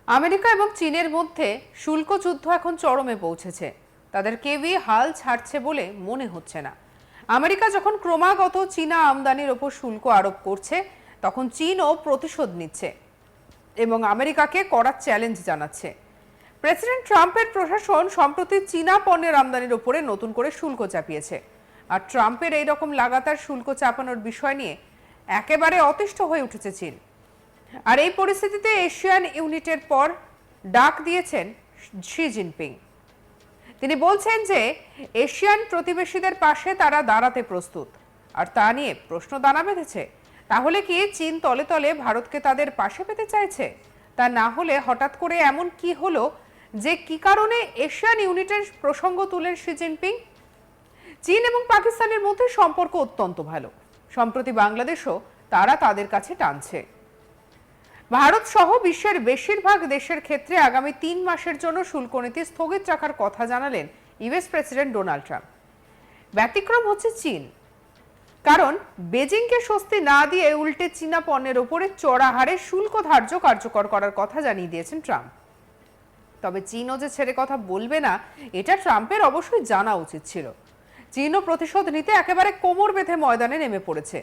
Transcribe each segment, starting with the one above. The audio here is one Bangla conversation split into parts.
আমেরিকা এবং চীনের মধ্যে শুল্ক যুদ্ধ এখন চরমে পৌঁছেছে। তাদের কেউই হাল ছাড়ছে বলে মনে হচ্ছে না। আমেরিকা যখন ক্রমাগত চীনা আমদানির ওপর শুল্ক আরোপ করছে, তখন চীনও প্রতিশোধ নিচ্ছে এবং আমেরিকাকে কড়া চ্যালেঞ্জ জানাচ্ছে। প্রেসিডেন্ট ট্রাম্পের প্রশাসন সম্প্রতি চীনা পণ্যের আমদানির উপরে নতুন করে শুল্ক চাপিয়েছে। আর ট্রাম্পের এই রকম লাগাতার শুল্ক চাপানোর বিষয় নিয়ে একেবারে অতিষ্ঠ হয়ে উঠেছে চীন। আর এই পরিস্থিতিতে এশিয়ান ইউনিটের পর ডাক দিয়েছেন শি জিনপিং। তিনি বলছেন যে এশিয়ান প্রতিবেশীদের পাশে তারা দাঁড়াতে প্রস্তুত। আর তা নিয়ে প্রশ্ন দানা বেঁধেছে, তাহলে কি চীন তলে তলে ভারতকে তাদের পাশে পেতে চাইছে? তা না হলে হঠাৎ করে এমন কি হলো যে কি কারণে এশিয়ান ইউনিটের প্রসঙ্গ তুলেন শি জিনপিং? চীন এবং পাকিস্তানের মধ্যে সম্পর্ক অত্যন্ত ভালো। সম্প্রতি বাংলাদেশও তারা তাদের কাছে টানছে। ভারত সহ বিশ্বের বেশিরভাগ দেশের ক্ষেত্রে আগামী ৩ মাসের জন্য শুল্ক নীতি স্থগিত রাখার কথা জানালেন ইউএস প্রেসিডেন্ট ডোনাল্ড ট্রাম্প। ব্যতিক্রম হচ্ছে চীন, কারণ বেজিংকে স্বস্তি না দিয়ে উল্টে চীনা পণ্যের উপরে চড়া হারে শুল্ক ধার্য কার্যকর করার কথা জানিয়ে দিয়েছেন ট্রাম্প। তবে চীনও যে ছেড়ে কথা বলবে না, এটা ট্রাম্পের অবশ্যই জানা উচিত ছিল। চীনও প্রতিশোধ নিতে একেবারে কোমর বেঁধে ময়দানে নেমে পড়েছে।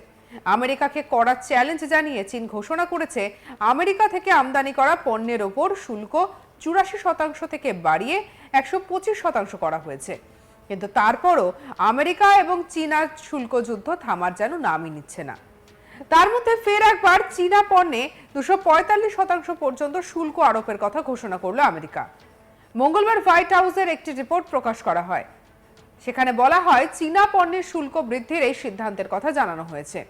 আমেরিকাকে কড়া চ্যালেঞ্জ জানিয়ে চীন ঘোষণা করেছে আমেরিকা থেকে আমদানি করা পণ্যের ওপর শুল্ক ৮৪% থেকে বাড়িয়ে ১২৫% করা হয়েছে। কিন্তু তারপরও আমেরিকা এবং চীনার শুল্ক যুদ্ধ থামার যেন নামই নিচ্ছে না। তার মধ্যে ফের একবার চীনা পণ্যে ২৪৫% পর্যন্ত শুল্ক আরোপের কথা ঘোষণা করল আমেরিকা। মঙ্গলবার হোয়াইট হাউসের একটি রিপোর্ট প্রকাশ করা হয়। সেখানে বলা হয়, চীনা পণ্যের শুল্ক বৃদ্ধির এই সিদ্ধান্তের কথা জানানো হয়েছে।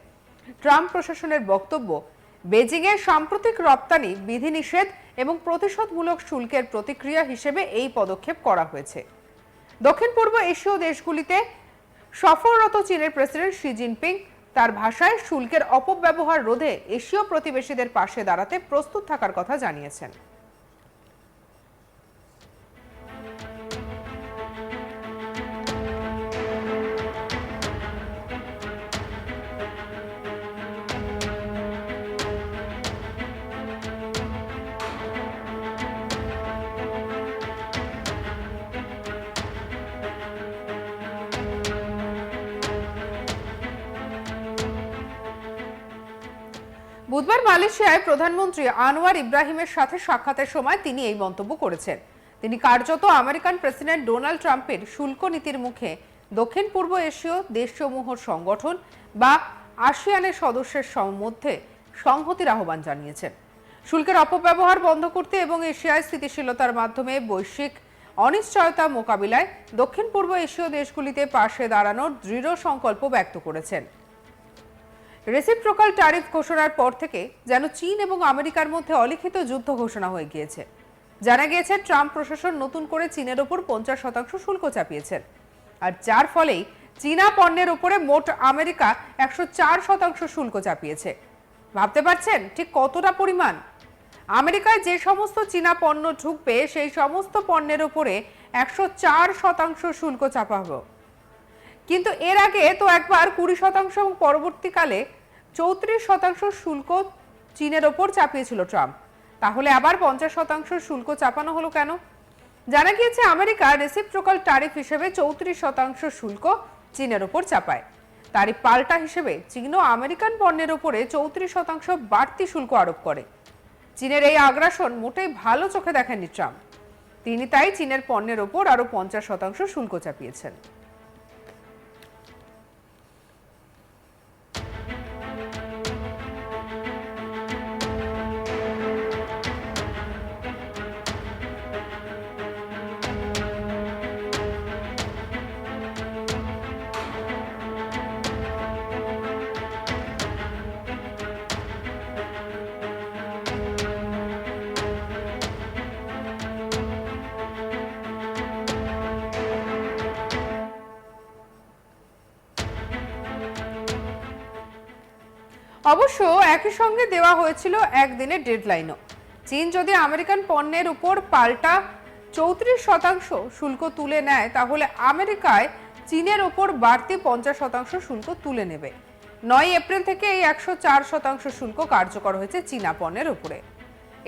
ট্রাম্প প্রশাসনের বক্তব্য, বেজিংয়ের সাম্প্রতিক রপ্তানি বিধিনিষেধ এবং প্রতিশোধমূলক শুল্কের প্রতিক্রিয়া হিসেবে এই পদক্ষেপ করা হয়েছে। দক্ষিণ পূর্ব এশীয় দেশগুলিতে সফররত চীনের প্রেসিডেন্ট শি জিনপিং তার ভাষায় শুল্কের অপব্যবহার রোধে এশীয় প্রতিবেশীদের পাশে দাঁড়াতে প্রস্তুত থাকার কথা জানিয়েছেন। বুধবার মালয়েশিয়ায় প্রধানমন্ত্রী আনোয়ার ইব্রাহিমের সাথে সাক্ষাতের সময় তিনি এই মন্তব্য করেছেন। তিনি কার্যত আমেরিকান প্রেসিডেন্ট ডোনাল্ড ট্রাম্পের শুল্ক নীতির মুখে দক্ষিণ পূর্ব এশীয় দেশসমূহের সংগঠন বা আসিয়ানের সদস্যের মধ্যে সংহতির আহ্বান জানিয়েছেন। শুল্কের অপব্যবহার বন্ধ করতে এবং এশিয়ায় স্থিতিশীলতার মাধ্যমে বৈশ্বিক অনিশ্চয়তা মোকাবিলায় দক্ষিণ পূর্ব এশীয় দেশগুলিতে পাশে দাঁড়ানোর দৃঢ় সংকল্প ব্যক্ত করেছেন। রেসিপ্রোকাল ট্যারিফ ঘোষণার পর থেকে যেন চীন এবং আমেরিকার মধ্যে অলিখিত যুদ্ধ ঘোষণা হয়ে গিয়েছে। জানা গিয়েছে, ট্রাম্প প্রশাসন নতুন করে চীনের ওপর ৫০% শুল্ক চাপিয়েছেন। আর যার ফলেই চীনা পণ্যের উপরে মোট আমেরিকা ১০৪% শুল্ক চাপিয়েছে। ভাবতে পারছেন ঠিক কতটা পরিমাণ? আমেরিকায় যে সমস্ত চীনা পণ্য ঢুকবে, সেই সমস্ত পণ্যের উপরে ১০৪% শুল্ক চাপা হবে। কিন্তু এর আগে তো একবার ২০% এবং পরবর্তীকালে ৩৪% শুল্ক চীনের ওপর চাপিয়েছিল ট্রাম্প। তাহলে আবার ৫০% শুল্ক চাপানো হলো কেন? জানা গিয়েছে, আমেরিকা রেসিপ্রোকাল ট্যারিফ হিসেবে ৩৪% শুল্ক চীনের ওপর চাপায়। তারই পাল্টা হিসেবে চীনও আমেরিকান পণ্যের ওপরে ৩৪% বাড়তি শুল্ক আরোপ করে। চীনের এই আগ্রাসন মোটেই ভালো চোখে দেখেননি ট্রাম্প। তিনি তাই চীনের পণ্যের ওপর আরো ৫০% শুল্ক চাপিয়েছেন। অবশ্য একই সঙ্গে দেওয়া হয়েছিল একদিনের ডেডলাইনও। চীন যদি আমেরিকান পণ্যের উপর পাল্টা ৩৪% শুল্ক তুলে নেয়, তাহলে আমেরিকায় চীনের ওপর বাড়তি ৫০% শুল্ক তুলে নেবে। ৯ এপ্রিল থেকে এই ১০৪% শুল্ক কার্যকর হয়েছে চীনা পণ্যের উপরে।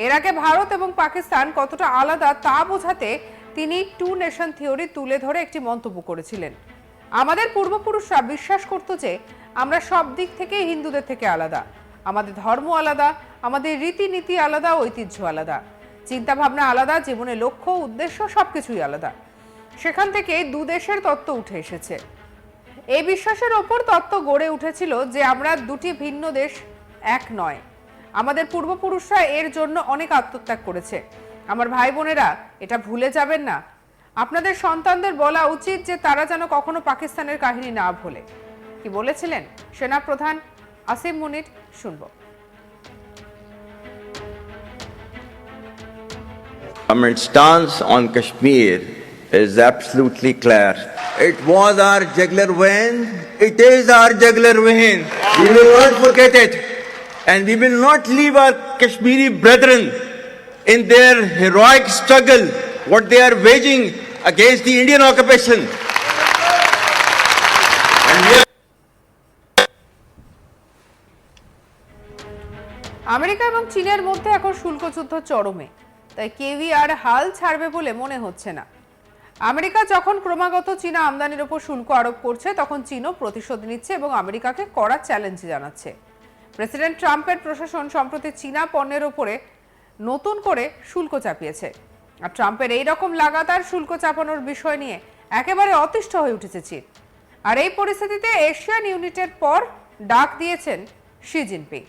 এর আগে ভারত এবং পাকিস্তান কতটা আলাদা তা বোঝাতে তিনি টু নেশন থিওরি তুলে ধরে একটি মন্তব্য করেছিলেন। আমাদের পূর্বপুরুষরা বিশ্বাস করত যে আমরা সব দিক থেকে হিন্দুদের থেকে আলাদা, আমাদের ধর্ম আলাদা, আমাদের রীতিনীতি আলাদা, ঐতিহ্য আলাদা, চিন্তা ভাবনা আলাদা, জীবনের লক্ষ্য উদ্দেশ্য সবকিছুই আলাদা। সেখান থেকে দু দেশের তত্ত্ব উঠে এসেছে। এই বিশ্বাসের ওপর তত্ত্ব গড়ে উঠেছিল যে আমরা দুটি ভিন্ন দেশ, এক নয়। আমাদের পূর্বপুরুষরা এর জন্য অনেক আত্মত্যাগ করেছে। আমার ভাই বোনেরা, এটা ভুলে যাবেন না। আপনাদের সন্তানদের বলা উচিত যে তারা যেন কখনো পাকিস্তানের কাহিনী না ভোলে। কি বলেছিলেন সেনাপ্রধান আসিম মুনির? শুনবো। Our stance on Kashmir is absolutely clear. It was our jugular vein. It is our jugular vein. We will not forget it. And we will not leave our Kashmiri brethren in their heroic struggle, what they are waging against the Indian occupation. America এবং চীনের মধ্যে এখন শুল্ক যুদ্ধ চরমে, তাই কেউই আর হাল ছাড়বে বলে মনে হচ্ছে না। আমেরিকা যখন ক্রমাগত চীনা আমদানির উপর শুল্ক আরোপ করছে, তখন চীনও প্রতিশোধ নিচ্ছে এবং আমেরিকাকে কড়া চ্যালেঞ্জ জানাচ্ছে। প্রেসিডেন্ট ট্রাম্পের প্রশাসন সম্প্রতি চীনা পণ্যের উপরে নতুন করে শুল্ক চাপিয়েছে। আর ট্রাম্পের এই রকম লাগাতার শুল্ক চাপানোর বিষয় নিয়ে একেবারে অতিষ্ঠ হয়ে উঠেছে চীন। আর এই পরিস্থিতিতে এশিয়ান ইউনিটের পর ডাক দিয়েছেন শি জিনপিং।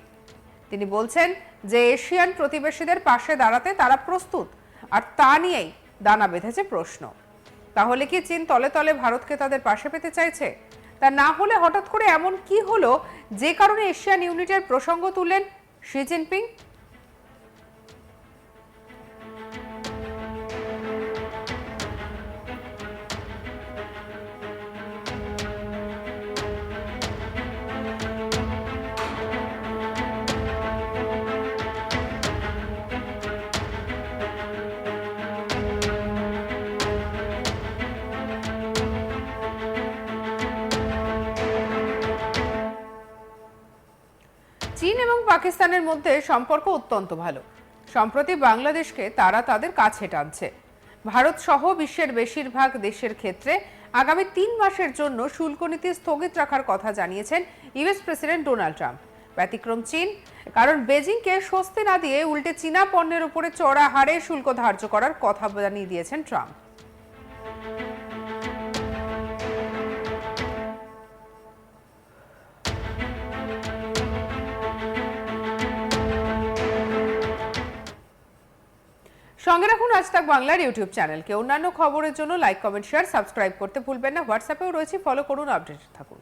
তিনি বলছেন যে এশিয়ান প্রতিবেশীদের পাশে দাঁড়াতে তারা প্রস্তুত, আর তা নিয়েই দানা বেঁধেছে প্রশ্ন। তাহলে কি চীন তলে তলে ভারতকে তাদের পাশে পেতে চাইছে? তা না হলে হঠাৎ করে এমন কি হলো যে কারণে এশিয়ান ইউনিটের প্রসঙ্গ তুললেন শি জিনপিং? চীন এবং পাকিস্তানের মধ্যে সম্পর্ক অত্যন্ত ভালো। সম্প্রতি বাংলাদেশকে তারা তাদের কাছে টানছে। ভারত সহ বিশ্বের বেশিরভাগ দেশের ক্ষেত্রে আগামী 3 মাসের জন্য শুল্ক নীতি স্থগিত রাখার কথা জানিয়েছেন ইউএস প্রেসিডেন্ট ডোনাল্ড ট্রাম্প। ব্যতিক্রম চীন, কারণ বেজিংকে স্বস্তি না দিয়ে উল্টে চীনা পণ্যের উপরে চড়া হারে শুল্ক ধার্য করার কথা জানিয়ে দিয়েছেন ট্রাম্প। সঙ্গে রাখুন আজ তাক বাংলার ইউটিউব চ্যানেলকে। অন্যান্য খবরের জন্য লাইক, কমেন্ট, শেয়ার, সাবস্ক্রাইব করতে ভুলবেন না। হোয়াটসঅ্যাপেও রয়েছে, ফলো করুন, আপডেটেড থাকুন।